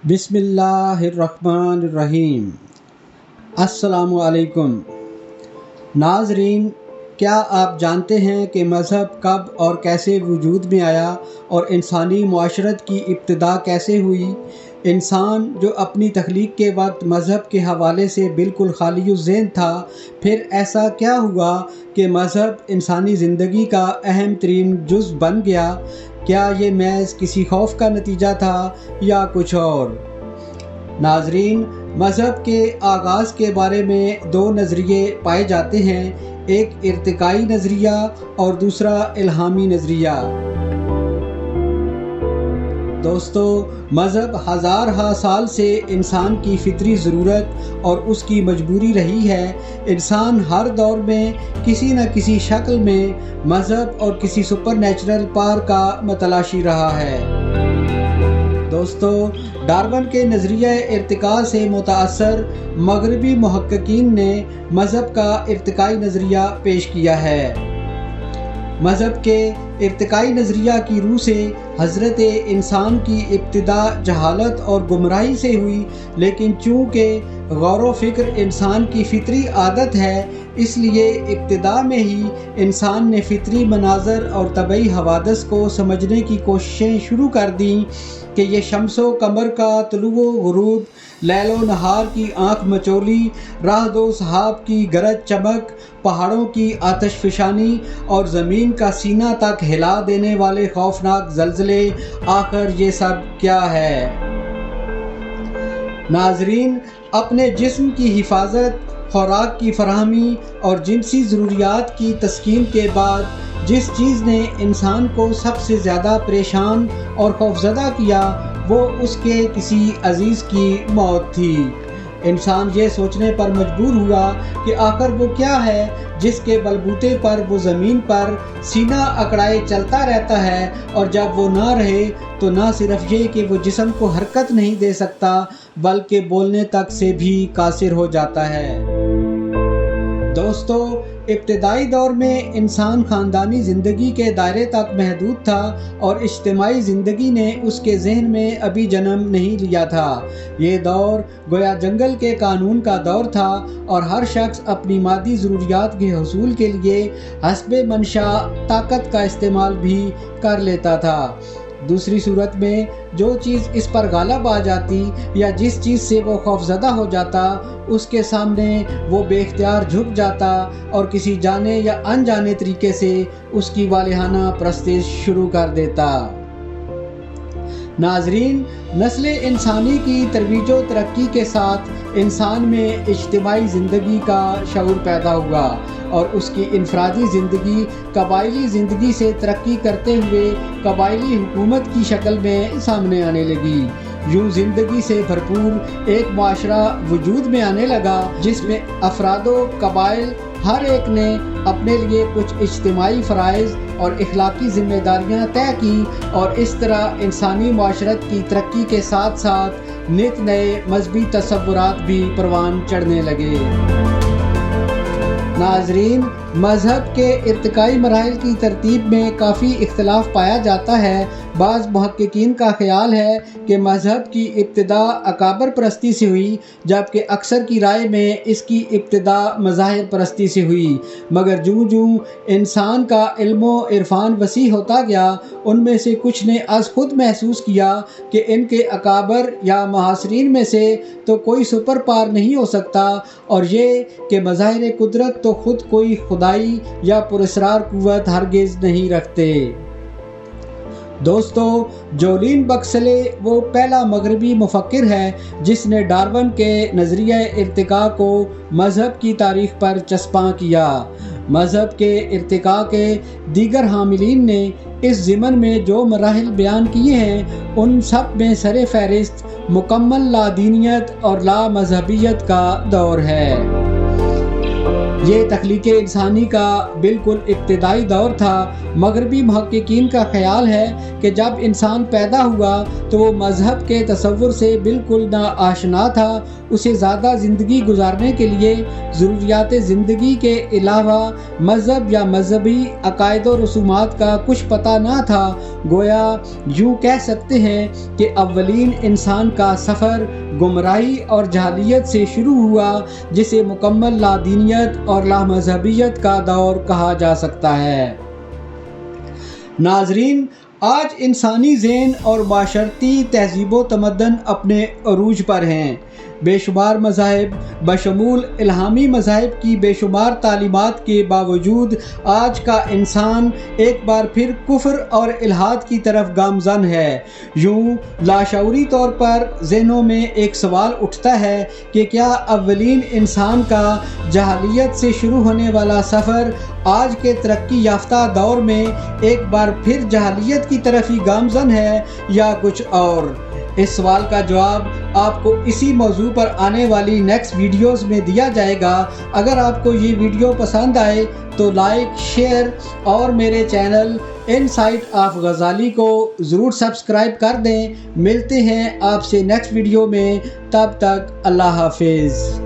بسم اللہ الرحمن الرحیم۔ السلام علیکم ناظرین، کیا آپ جانتے ہیں کہ مذہب کب اور کیسے وجود میں آیا اور انسانی معاشرت کی ابتدا کیسے ہوئی؟ انسان جو اپنی تخلیق کے وقت مذہب کے حوالے سے بالکل خالی الذہن تھا، پھر ایسا کیا ہوا کہ مذہب انسانی زندگی کا اہم ترین جز بن گیا؟ کیا یہ محض کسی خوف کا نتیجہ تھا یا کچھ اور؟ ناظرین، مذہب کے آغاز کے بارے میں دو نظریے پائے جاتے ہیں، ایک ارتقائی نظریہ اور دوسرا الہامی نظریہ۔ دوستو، مذہب ہزارہا سال سے انسان کی فطری ضرورت اور اس کی مجبوری رہی ہے۔ انسان ہر دور میں کسی نہ کسی شکل میں مذہب اور کسی سپر نیچرل پاور کا متلاشی رہا ہے۔ دوستو، ڈارون کے نظریہ ارتقاء سے متاثر مغربی محققین نے مذہب کا ارتقائی نظریہ پیش کیا ہے۔ مذہب کے ارتقائی نظریہ کی روح سے حضرت انسان کی ابتدا جہالت اور گمراہی سے ہوئی، لیکن چونکہ غور و فکر انسان کی فطری عادت ہے، اس لیے ابتدا میں ہی انسان نے فطری مناظر اور طبعی حوادث کو سمجھنے کی کوششیں شروع کر دیں کہ یہ شمس و قمر کا طلوع و غروب، لیل و نہار کی آنکھ مچولی، رعد و سحاب کی گرج چمک، پہاڑوں کی آتش فشانی اور زمین کا سینہ تک ہلا دینے والے خوفناک زلزلے، آخر یہ سب کیا ہے؟ ناظرین، اپنے جسم کی حفاظت، خوراک کی فراہمی اور جنسی ضروریات کی تسکین کے بعد جس چیز نے انسان کو سب سے زیادہ پریشان اور خوفزدہ کیا، وہ اس کے کسی عزیز کی موت تھی۔ انسان یہ سوچنے پر مجبور ہوا کہ آخر وہ کیا ہے جس کے بلبوتے پر وہ زمین پر سینہ اکڑائے چلتا رہتا ہے، اور جب وہ نہ رہے تو نہ صرف یہ کہ وہ جسم کو حرکت نہیں دے سکتا بلکہ بولنے تک سے بھی قاصر ہو جاتا ہے۔ دوستو، ابتدائی دور میں انسان خاندانی زندگی کے دائرے تک محدود تھا اور اجتماعی زندگی نے اس کے ذہن میں ابھی جنم نہیں لیا تھا۔ یہ دور گویا جنگل کے قانون کا دور تھا اور ہر شخص اپنی مادی ضروریات کے حصول کے لیے حسب منشاء طاقت کا استعمال بھی کر لیتا تھا۔ دوسری صورت میں جو چیز اس پر غالب آ جاتی یا جس چیز سے وہ خوفزدہ ہو جاتا، اس کے سامنے وہ بے اختیار جھک جاتا اور کسی جانے یا انجانے طریقے سے اس کی والہانہ پرستش شروع کر دیتا۔ ناظرین، نسل انسانی کی ترویج و ترقی کے ساتھ انسان میں اجتماعی زندگی کا شعور پیدا ہوا اور اس کی انفرادی زندگی قبائلی زندگی سے ترقی کرتے ہوئے قبائلی حکومت کی شکل میں سامنے آنے لگی۔ یوں زندگی سے بھرپور ایک معاشرہ وجود میں آنے لگا جس میں افراد و قبائل ہر ایک نے اپنے لیے کچھ اجتماعی فرائض اور اخلاقی ذمہ داریاں طے کی، اور اس طرح انسانی معاشرت کی ترقی کے ساتھ ساتھ نت نئے مذہبی تصورات بھی پروان چڑھنے لگے۔ ناظرین، مذہب کے ارتقائی مراحل کی ترتیب میں کافی اختلاف پایا جاتا ہے۔ بعض محققین کا خیال ہے کہ مذہب کی ابتدا اکابر پرستی سے ہوئی، جبکہ اکثر کی رائے میں اس کی ابتدا مظاہر پرستی سے ہوئی، مگر جوں جوں انسان کا علم و عرفان وسیع ہوتا گیا، ان میں سے کچھ نے از خود محسوس کیا کہ ان کے اکابر یا محاصرین میں سے تو کوئی سپر پاور نہیں ہو سکتا، اور یہ کہ مظاہر قدرت تو خود کوئی خدائی یا پراسرار قوت ہرگز نہیں رکھتے۔ دوستو، جولین بکسلے وہ پہلا مغربی مفکر ہے جس نے ڈارون کے نظریہ ارتقاء کو مذہب کی تاریخ پر چسپاں کیا۔ مذہب کے ارتقاء کے دیگر حاملین نے اس ضمن میں جو مراحل بیان کیے ہیں، ان سب میں سر فہرست مکمل لا دینیت اور لا مذہبیت کا دور ہے۔ یہ تخلیق انسانی کا بالکل ابتدائی دور تھا۔ مغربی محققین کا خیال ہے کہ جب انسان پیدا ہوا تو وہ مذہب کے تصور سے بالکل ناآشنا تھا۔ اسے زیادہ زندگی گزارنے کے لیے ضروریات زندگی کے علاوہ مذہب یا مذہبی عقائد و رسومات کا کچھ پتہ نہ تھا۔ گویا یوں کہہ سکتے ہیں کہ اولین انسان کا سفر گمراہی اور جہلیت سے شروع ہوا، جسے مکمل لادینیت اور لامذہبیت کا دور کہا جا سکتا ہے۔ ناظرین، آج انسانی ذہن اور معاشرتی تہذیب و تمدن اپنے عروج پر ہیں۔ بے شمار مذاہب بشمول الہامی مذاہب کی بے شمار تعلیمات کے باوجود آج کا انسان ایک بار پھر کفر اور الحاد کی طرف گامزن ہے۔ یوں لاشعوری طور پر ذہنوں میں ایک سوال اٹھتا ہے کہ کیا اولین انسان کا جہلیت سے شروع ہونے والا سفر آج کے ترقی یافتہ دور میں ایک بار پھر جہلیت کی طرف ہی گامزن ہے یا کچھ اور؟ اس سوال کا جواب آپ کو اسی موضوع پر آنے والی نیکسٹ ویڈیوز میں دیا جائے گا۔ اگر آپ کو یہ ویڈیو پسند آئے تو لائک، شیئر اور میرے چینل انسائٹ آف غزالی کو ضرور سبسکرائب کر دیں۔ ملتے ہیں آپ سے نیکسٹ ویڈیو میں، تب تک اللہ حافظ۔